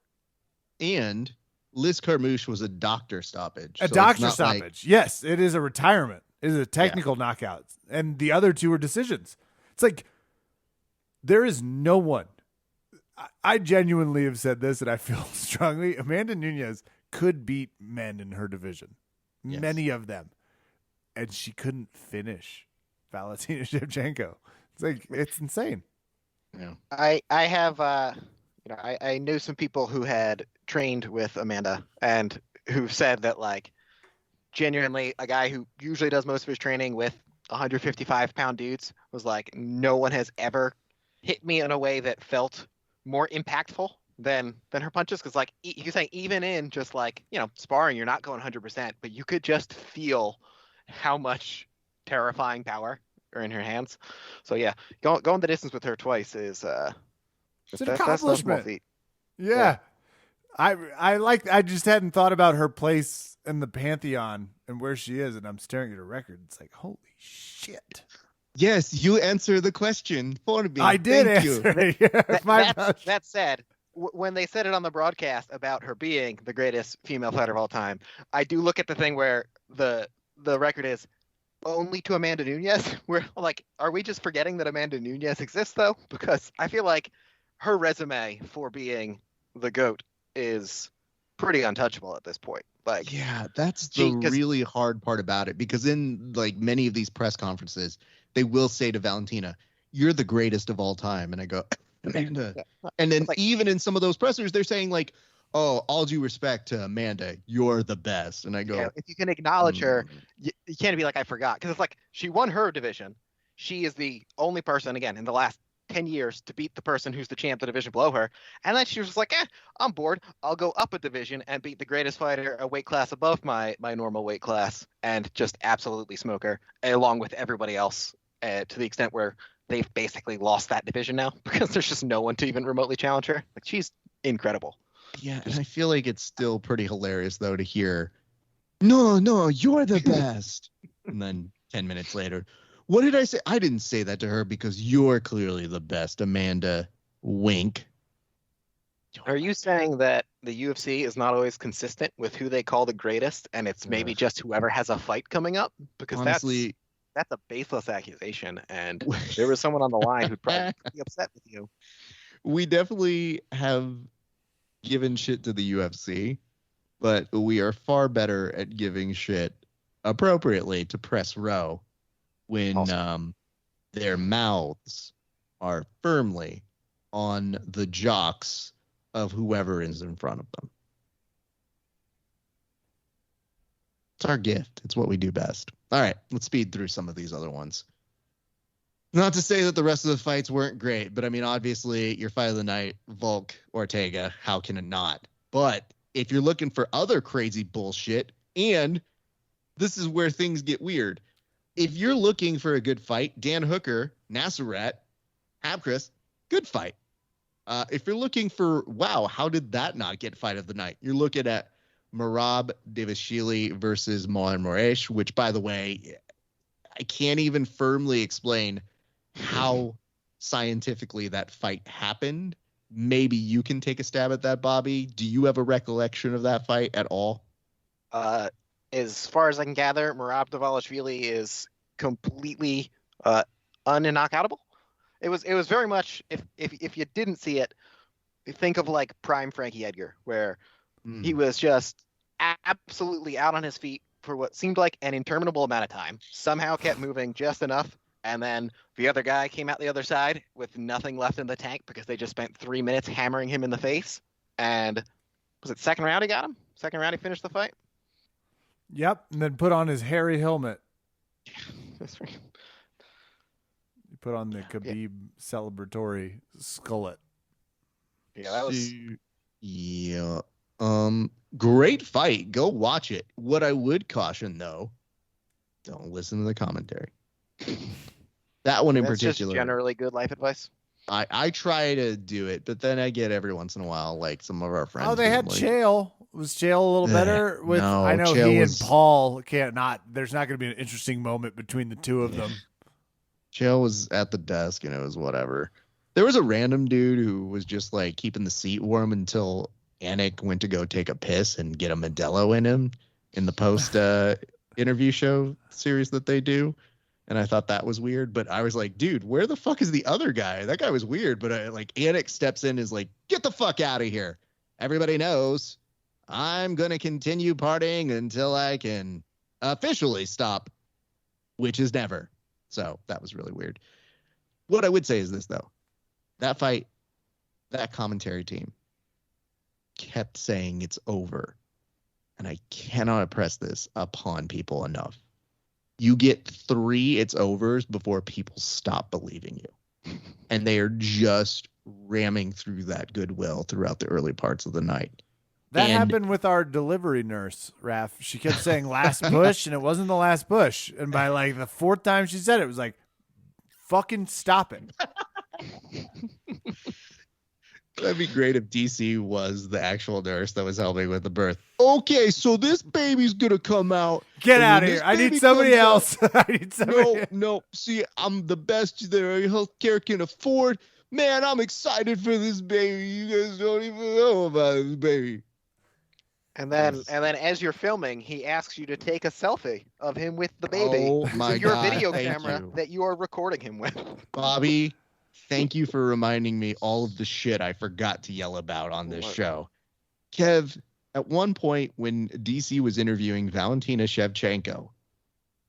And Liz Carmouche was a doctor stoppage. A so doctor it's not stoppage. like, Yes, it is a retirement. It is a technical knockout. And the other 2 are decisions. It's like there is no one. I genuinely have said this, and I feel strongly. Amanda Nunes could beat men in her division. Yes. Many of them. And she couldn't finish Valentina Shevchenko. It's like, it's insane. Yeah. I have I knew some people who had trained with Amanda and who said that, like, genuinely a guy who usually does most of his training with 155-pound dudes was like, no one has ever hit me in a way that felt more impactful than her punches. Because, like, he's saying even in just, like, sparring, you're not going 100%, but you could just feel how much terrifying power are in her hands. So yeah, going the distance with her twice is It's an that's no small accomplishment. feat. Yeah. I just hadn't thought about her place in the pantheon and where she is, and I'm staring at her record. It's like, holy shit. Yes, you answer the question for me. I did Thank answer you. it. Yeah, That said, when they said it on the broadcast about her being the greatest female fighter of all time, I do look at the thing where the record is only to Amanda Nunes. We're like, are we just forgetting that Amanda Nunes exists though? Because I feel like her resume for being the GOAT is pretty untouchable at this point. Like, yeah, that's the really hard part about it, because in like many of these press conferences, they will say to Valentina, "You're the greatest of all time," and I go, Amanda. And then like, even in some of those pressers, they're saying like, "Oh, all due respect to Amanda, you're the best," and I go, if you can acknowledge her, you can't be like, I forgot, because it's like she won her division. She is the only person, again, in the last 10 years to beat the person who's the champ, the division below her. And then she was like, I'm bored. I'll go up a division and beat the greatest fighter a weight class above my normal weight class and just absolutely smoke her, along with everybody else, to the extent where they've basically lost that division now because there's just no one to even remotely challenge her. Like, she's incredible. Yeah, and I feel like it's still pretty hilarious, though, to hear, no, you're the best. And then 10 minutes later, what did I say? I didn't say that to her because you're clearly the best, Amanda. Wink. Are you saying that the UFC is not always consistent with who they call the greatest, and it's maybe just whoever has a fight coming up? Because honestly, that's a baseless accusation, and there was someone on the line who'd probably be upset with you. We definitely have given shit to the UFC, but we are far better at giving shit appropriately to press row when their mouths are firmly on the jocks of whoever is in front of them. It's our gift. It's what we do best. All right, let's speed through some of these other ones. Not to say that the rest of the fights weren't great, but I mean, obviously, your fight of the night, Volk, Ortega, how can it not? But if you're looking for other crazy bullshit, and this is where things get weird, if you're looking for a good fight, Dan Hooker, Nassaret, Habchris, good fight. If you're looking for, wow, how did that not get fight of the night? You're looking at Merab Dvalishvili versus Marlon Moraes, which, by the way, I can't even firmly explain how scientifically that fight happened. Maybe you can take a stab at that, Bobby. Do you have a recollection of that fight at all? As far as I can gather, Merab Dvalishvili is completely unknockoutable. It was very much, if you didn't see it, think of like prime Frankie Edgar, where he was just absolutely out on his feet for what seemed like an interminable amount of time, somehow kept moving just enough, and then the other guy came out the other side with nothing left in the tank because they just spent 3 minutes hammering him in the face. And was it second round he got him? Second round he finished the fight? Yep, and then put on his hairy helmet. That's right. He put on the Khabib celebratory skullet. Yeah, that was... Yeah. Great fight. Go watch it. What I would caution, though, don't listen to the commentary. That one in particular. That's just generally good life advice. I try to do it, but then I get every once in a while, like some of our friends. Oh, they had like, Chael. Was Chael a little better? With no, I know Chael and Paul can't not. There's not going to be an interesting moment between the two of them. Chael was at the desk, and it was whatever. There was a random dude who was just like keeping the seat warm until Anik went to go take a piss and get a Modelo in him in the post interview show series that they do. And I thought that was weird, but I was like, dude, where the fuck is the other guy? That guy was weird, but Anik steps in and is like, get the fuck out of here. Everybody knows I'm going to continue partying until I can officially stop, which is never. So that was really weird. What I would say is this, though. That fight, that commentary team kept saying it's over. And I cannot impress this upon people enough. You get 3 it's overs before people stop believing you. And they are just ramming through that goodwill throughout the early parts of the night. That happened with our delivery nurse, Raph. She kept saying last push, and it wasn't the last push. And by like the 4th time she said it, it was like, fucking stop it. That'd be great if DC was the actual nurse that was helping with the birth. Okay, so this baby's gonna come out. Get out of here. I need somebody else. I need somebody. No. See, I'm the best that healthcare can afford. Man, I'm excited for this baby. You guys don't even know about this baby. And then as you're filming, he asks you to take a selfie of him with the baby. Oh my with your God, video thank camera you. that you are recording him with. Bobby, thank you for reminding me all of the shit I forgot to yell about on this show. Kev, at one point when DC was interviewing Valentina Shevchenko,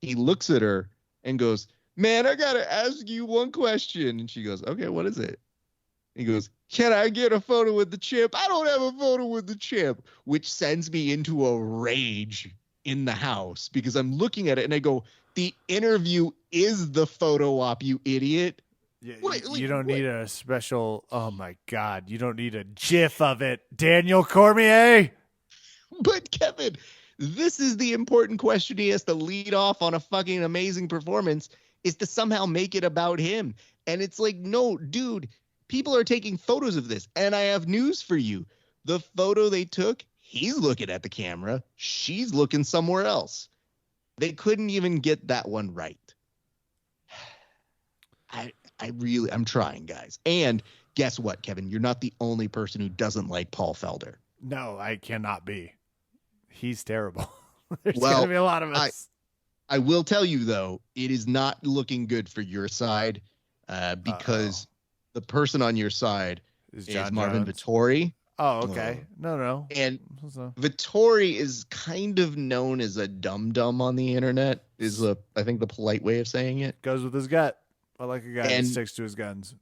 he looks at her and goes, "Man, I gotta ask you one question." And she goes, "Okay, what is it?" He goes, "Can I get a photo with the champ? I don't have a photo with the champ," which sends me into a rage in the house because I'm looking at it and I go, the interview is the photo op, you idiot. Yeah, What, you don't need a special. Oh my God, you don't need a GIF of it, Daniel Cormier. But Kevin, this is the important question he has to lead off on a fucking amazing performance, is to somehow make it about him. And it's like, no, dude, people are taking photos of this. And I have news for you. The photo they took, he's looking at the camera. She's looking somewhere else. They couldn't even get that one right. I'm trying, guys. And guess what, Kevin? You're not the only person who doesn't like Paul Felder. No, I cannot be. He's terrible. There's Well, gonna be a lot of us. I will tell you, though, it is not looking good for your side because the person on your side is Jon Marvin Jones? Vittori. Oh, okay. No. And So- Vittori is kind of known as a dum-dum on the internet, is I think the polite way of saying it. Goes with his gut. I like a guy that And- sticks to his guns.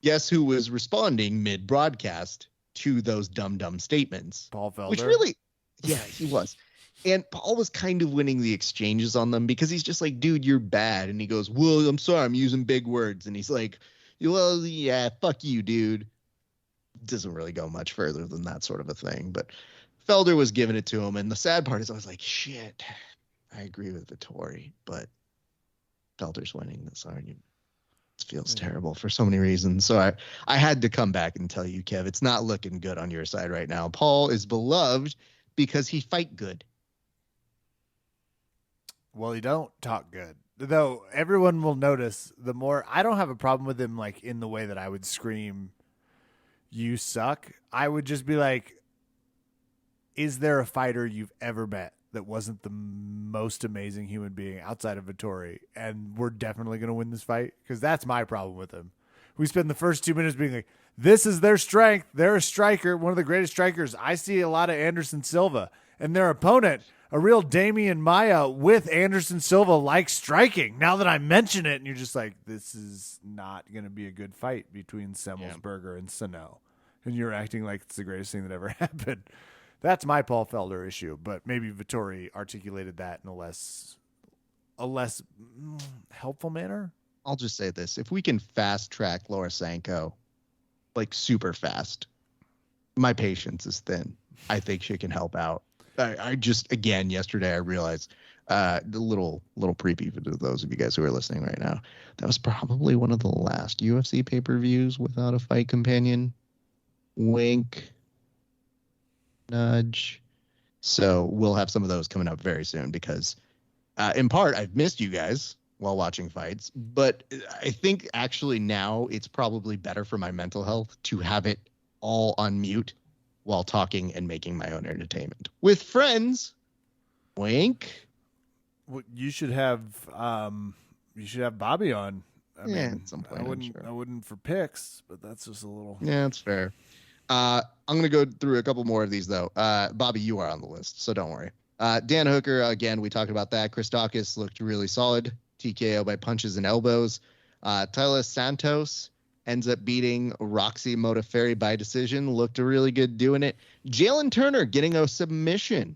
Guess who was responding mid-broadcast to those dum-dum statements? Paul Felder. Which really, yeah, he was. And Paul was kind of winning the exchanges on them because he's just like, dude, you're bad. And he goes, well, I'm sorry, I'm using big words. And he's like, well, yeah, fuck you, dude. Doesn't really go much further than that sort of a thing. But Felder was giving it to him. And the sad part is I was like, shit, I agree with Vittori, but Felder's winning this argument. It feels terrible for so many reasons. So I had to come back and tell you, Kev, it's not looking good on your side right now. Paul is beloved because he fight good. Well, he don't talk good. Though everyone will notice the more I don't have a problem with him like in the way that I would scream, "You suck." I would just be like, is there a fighter you've ever met that wasn't the most amazing human being outside of Vittori? And we're definitely going to win this fight? Because that's my problem with him. We spend the first 2 minutes being like, this is their strength. They're a striker, one of the greatest strikers. I see a lot of Anderson Silva. And their opponent, a real Damian Maia with Anderson Silva, like striking. Now that I mention it, and you're just like, this is not going to be a good fight between Semmelsberger and Sano. And you're acting like it's the greatest thing that ever happened. That's my Paul Felder issue, but maybe Vittori articulated that in a less helpful manner. I'll just say this. If we can fast track Lorisenko, like super fast, my patience is thin. I think she can help out. I just, again, yesterday I realized the little preview to those of you guys who are listening right now, that was probably one of the last UFC pay-per-views without a fight companion. Wink. Nudge. So we'll have some of those coming up very soon because in part I've missed you guys while watching fights, but I think actually now it's probably better for my mental health to have it all on mute while talking and making my own entertainment with friends. Wink. Well, you should have Bobby on. I mean, at some point, I wouldn't for picks, but that's just a little. Yeah, that's fair. I'm going to go through a couple more of these, though. Bobby, you are on the list, so don't worry. Dan Hooker, again, we talked about that. Christakis looked really solid. TKO by punches and elbows. Tyler Santos ends up beating Roxy Modafferi by decision. Looked really good doing it. Jalen Turner getting a submission.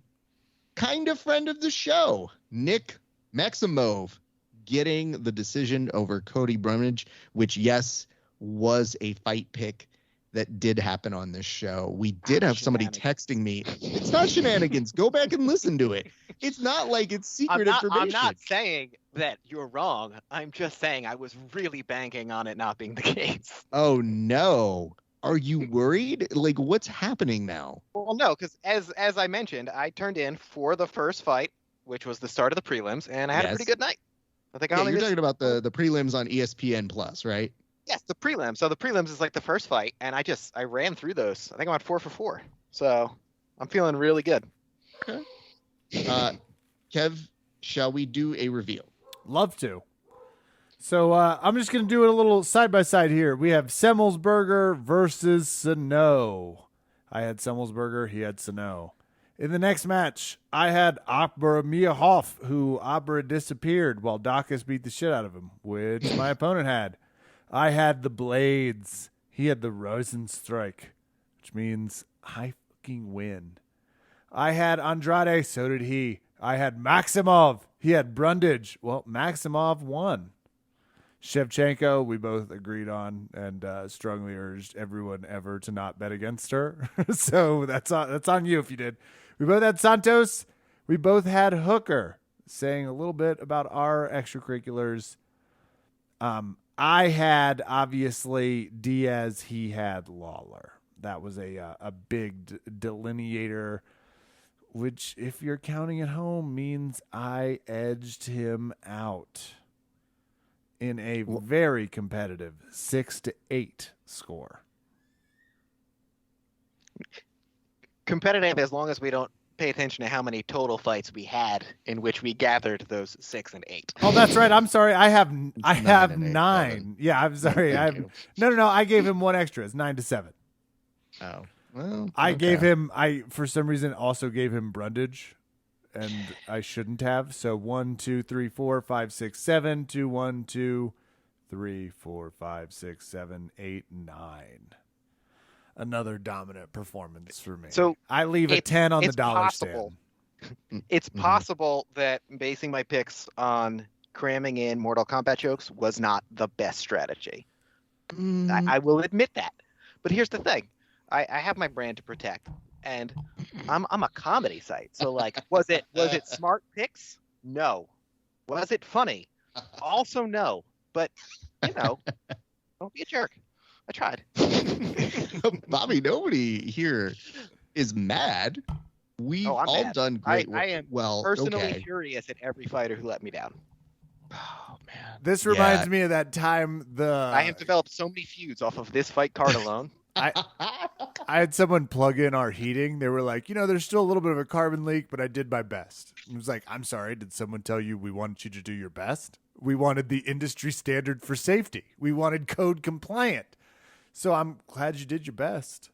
Kind of friend of the show. Nick Maximov getting the decision over Cody Brumage, which, yes, was a fight pick that did happen on this show. We did have somebody texting me. It's not shenanigans. Go back and listen to it. It's not like it's secret information. I'm not saying that you're wrong. I'm just saying I was really banking on it not being the case. Oh, no. Are you worried? Like, what's happening now? Well, no, because as I mentioned, I turned in for the first fight, which was the start of the prelims, and I had a pretty good night. I think you're talking about the prelims on ESPN Plus, right? Yes, the prelims. So the prelims is like the first fight, and I ran through those. I think I'm at 4 for 4. So I'm feeling really good. Kev, shall we do a reveal? Love to. So I'm just going to do it a little side by side here. We have Semmelsberger versus Sano. I had Semmelsberger. He had Sano. In the next match, I had Abra Miyahov, who Abra disappeared while Dacus beat the shit out of him, which my opponent had. I had the Blades. He had the Rosenstrike, which means I fucking win. I had Andrade. So did he. I had Maximov. He had Brundage. Well, Maximov won. Shevchenko, we both agreed on and strongly urged everyone ever to not bet against her. So that's on you if you did. We both had Santos. We both had Hooker, saying a little bit about our extracurriculars. I had, obviously, Diaz. He had Lawler. That was a big delineator, which, if you're counting at home, means I edged him out in a very competitive 6-8 score. Competitive as long as we don't pay attention to how many total fights we had in which we gathered those 6 and 8. Oh, that's right. I'm sorry. I have 9 and 8, 9. Yeah, I'm sorry. I have no. I gave him one extra. It's 9-7. Oh, well. I okay. gave him. I for some reason also gave him Brundage, and I shouldn't have. So 1, 2, 3, 4, 5, 6, 7. 2, 1, 2, 3, 4, 5, 6, 7, 8, 9. Another dominant performance for me. So I leave a 10 on the dollar possible. stand. It's possible that basing my picks on cramming in Mortal Kombat jokes was not the best strategy. I will admit that. But here's the thing. I have my brand to protect, and I'm a comedy site. So, like, was it smart picks? No. Was it funny? Also no. But, don't be a jerk. I tried. Bobby, nobody here is mad. We've all mad. done great. I am personally furious at every fighter who let me down. Oh man, This reminds me of that time I have developed so many feuds off of this fight card alone. I had someone plug in our heating. They were like, there's still a little bit of a carbon leak, but I did my best. I was like, I'm sorry. Did someone tell you we wanted you to do your best? We wanted the industry standard for safety. We wanted code compliant. So I'm glad you did your best.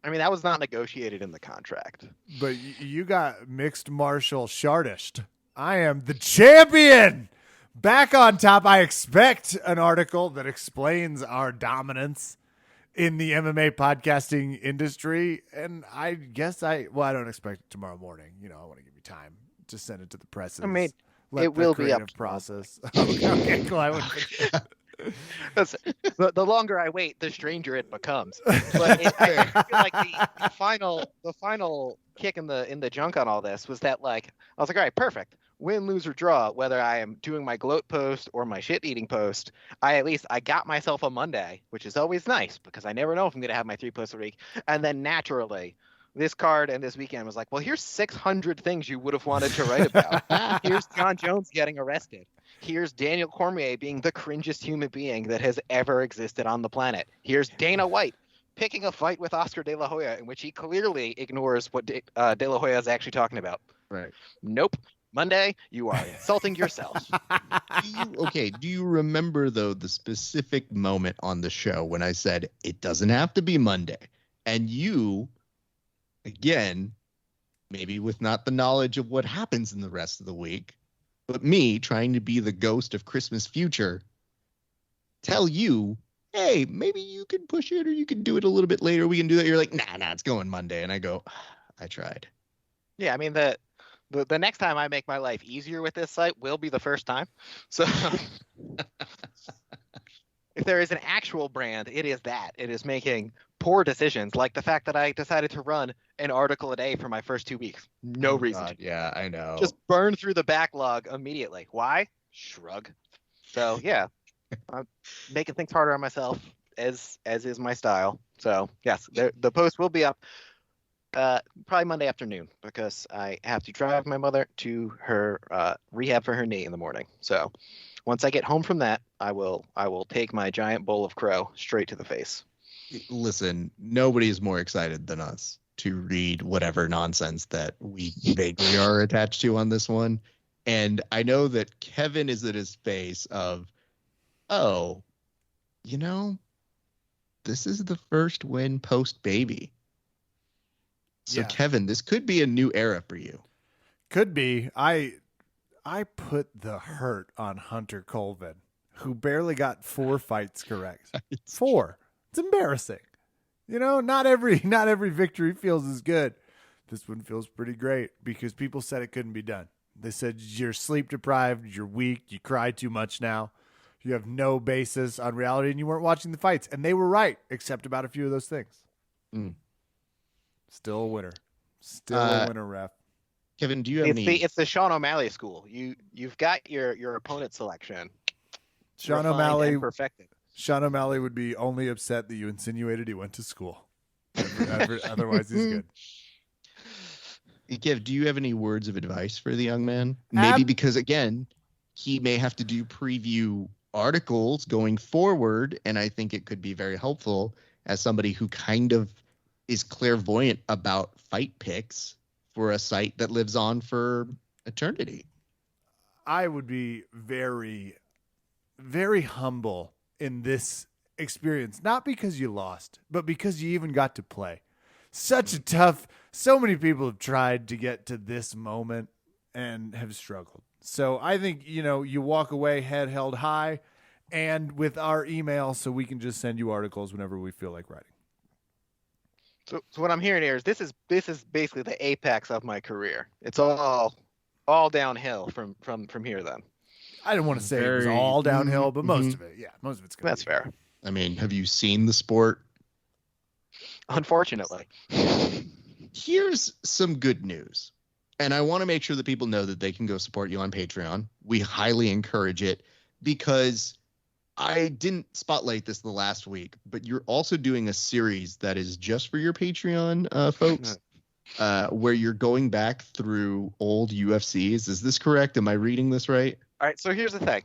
I mean, that was not negotiated in the contract. But you got mixed martial shardished. I am the champion. Back on top, I expect an article that explains our dominance in the MMA podcasting industry. And I guess I don't expect it tomorrow morning. I want to give you time to send it to the press. I mean, let it will be up to process. Okay, cool. I the longer I wait, the stranger it becomes. But I feel like the final kick in the junk on all this was that, like, I was like, all right, perfect. Win, lose, or draw, whether I am doing my gloat post or my shit eating post, I got myself a Monday, which is always nice because I never know if I'm going to have my 3 posts a week. And then naturally, this card and this weekend was like, well, here's 600 things you would have wanted to write about. Here's Jon Jones getting arrested. Here's Daniel Cormier being the cringest human being that has ever existed on the planet. Here's Dana White picking a fight with Oscar De La Hoya in which he clearly ignores what De La Hoya is actually talking about. Right. Nope. Monday, you are insulting yourself. Do you remember, though, the specific moment on the show when I said it doesn't have to be Monday? And you, again, maybe with not the knowledge of what happens in the rest of the week, but me trying to be the ghost of Christmas future, tell you, hey, maybe you can push it or you can do it a little bit later. We can do that. You're like, nah, it's going Monday. And I go, I tried. Yeah, I mean, the next time I make my life easier with this site will be the first time. So if there is an actual brand, it is that. It is making poor decisions, like the fact that I decided to run an article a day for my first 2 weeks. No reason. God, yeah, I know. Just burn through the backlog immediately. Why? Shrug. So yeah, I'm making things harder on myself, as is my style. So yes, the post will be up probably Monday afternoon because I have to drive my mother to her rehab for her knee in the morning. So once I get home from that, I will take my giant bowl of crow straight to the face. Listen, nobody is more excited than us to read whatever nonsense that we vaguely are attached to on this one. And I know that Kevin is at his face of, oh, you know, this is the first win post baby. So Yeah. Kevin, this could be a new era for you. Could be. I put the hurt on Hunter Colvin, who barely got 4 fights correct. 4. It's embarrassing. You know, not every victory feels as good. This one feels pretty great because people said it couldn't be done. They said you're sleep deprived, you're weak, you cry too much now. You have no basis on reality and you weren't watching the fights. And they were right, except about a few of those things. Still a winner. Still a winner, ref. Kevin, do you have It's the Sean O'Malley school. You've got your opponent selection. Sean refined O'Malley and perfected. Sean O'Malley would be only upset that you insinuated he went to school. Otherwise, he's good. Kev, do you have any words of advice for the young man? Maybe because, again, he may have to do preview articles going forward, and I think it could be very helpful as somebody who kind of is clairvoyant about fight picks for a site that lives on for eternity. I would be very, very humble in this experience, not because you lost, but because you even got to play. Such a tough, so many people have tried to get to this moment and have struggled. So I think, you walk away head held high and with our email so we can just send you articles whenever we feel like writing. So what I'm hearing here is this is basically the apex of my career. It's all downhill from here then. I didn't want to say it was all downhill, but most of it, yeah, most of it's good. That's fair. I mean, have you seen the sport? Unfortunately. Here's some good news. And I want to make sure that people know that they can go support you on Patreon. We highly encourage it because I didn't spotlight this the last week, but you're also doing a series that is just for your Patreon folks, where you're going back through old UFCs. Is this correct? Am I reading this right? All right. So here's the thing.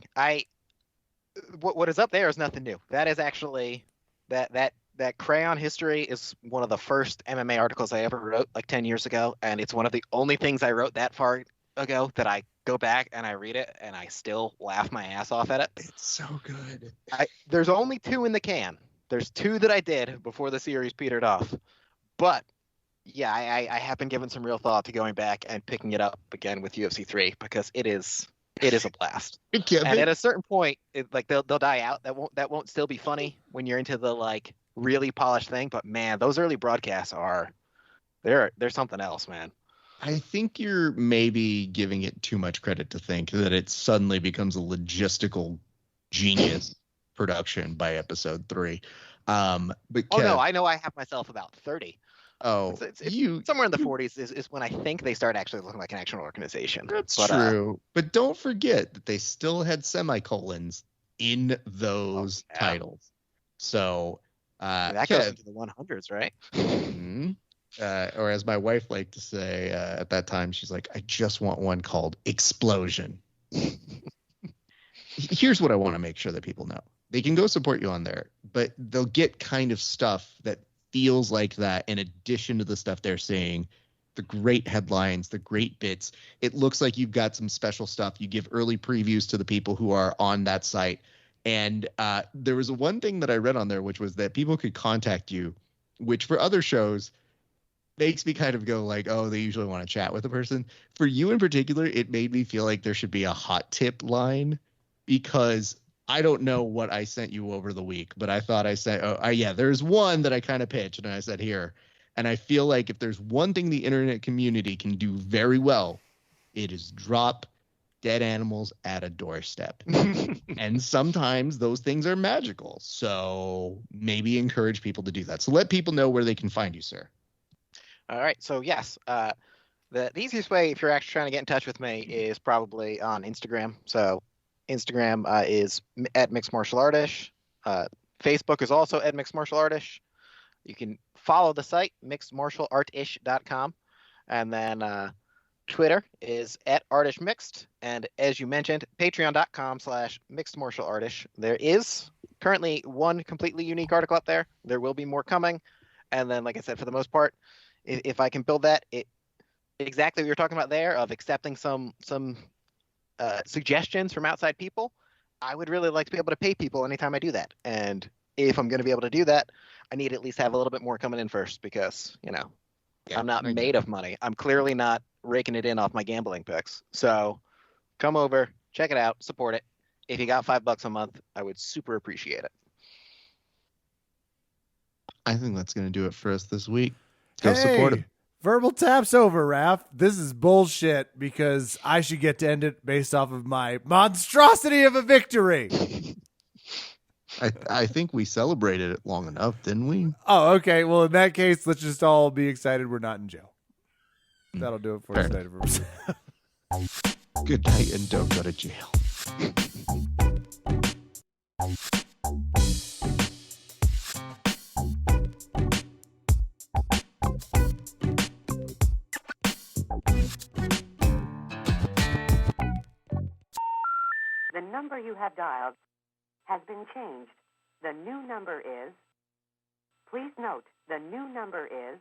What is up there is nothing new. That is actually that Crayon History is one of the first MMA articles I ever wrote like 10 years ago. And it's one of the only things I wrote that far ago that I go back and I read it and I still laugh my ass off at it. It's so good. There's only 2 in the can. There's 2 that I did before the series petered off. But yeah, I have been given some real thought to going back and picking it up again with UFC 3 because it is a blast. And at a certain point, they'll die out. That won't still be funny when you're into the like really polished thing. But man, those early broadcasts they're something else, man. I think you're maybe giving it too much credit to think that it suddenly becomes a logistical genius production by episode 3. But no, I know I have myself about 30. Oh, it's somewhere in the 40s is when I think they start actually looking like an actual organization. That's true. But don't forget that they still had semicolons in those titles. So that goes into the 100s, right? Or as my wife liked to say at that time, she's like, I just want one called Explosion. Here's what I want to make sure that people know. They can go support you on there, but they'll get kind of stuff that feels like that in addition to the stuff they're seeing, the great headlines, the great bits. It looks like you've got some special stuff. You give early previews to the people who are on that site. And there was one thing that I read on there, which was that people could contact you, which for other shows makes me kind of go like, oh, they usually want to chat with a person. For you in particular, it made me feel like there should be a hot tip line because I don't know what I sent you over the week, but I thought I said, there's one that I kind of pitched and I said here. And I feel like if there's one thing the internet community can do very well, it is drop dead animals at a doorstep. And sometimes those things are magical. So maybe encourage people to do that. So let people know where they can find you, sir. All right. So yes, the easiest way if you're actually trying to get in touch with me is probably on Instagram. So Instagram is at Mixed Martial Artish. Facebook is also at Mixed Martial Artish. You can follow the site, mixedmartialartish.com. And then Twitter is at artishmixed. And as you mentioned, patreon.com/mixedmartialartish. There is currently one completely unique article up there. There will be more coming. And then, like I said, for the most part, if I can build that, exactly what you're talking about there of accepting some suggestions from outside people, I would really like to be able to pay people anytime I do that. And if I'm going to be able to do that, I need to at least have a little bit more coming in first because, Yeah, I'm not I get made it. of money. I'm clearly not raking it in off my gambling picks. So come over, check it out, support it. If you got $5 a month, I would super appreciate it. I think that's going to do it for us this week. Go support him. Hey, verbal taps over, Raph. This is bullshit because I should get to end it based off of my monstrosity of a victory. I think we celebrated it long enough, didn't we? Oh, okay. Well, in that case, let's just all be excited we're not in jail. That'll do it for us Fair. tonight. Good night and don't go to jail. The number you have dialed has been changed. The new number is... Please note, the new number is...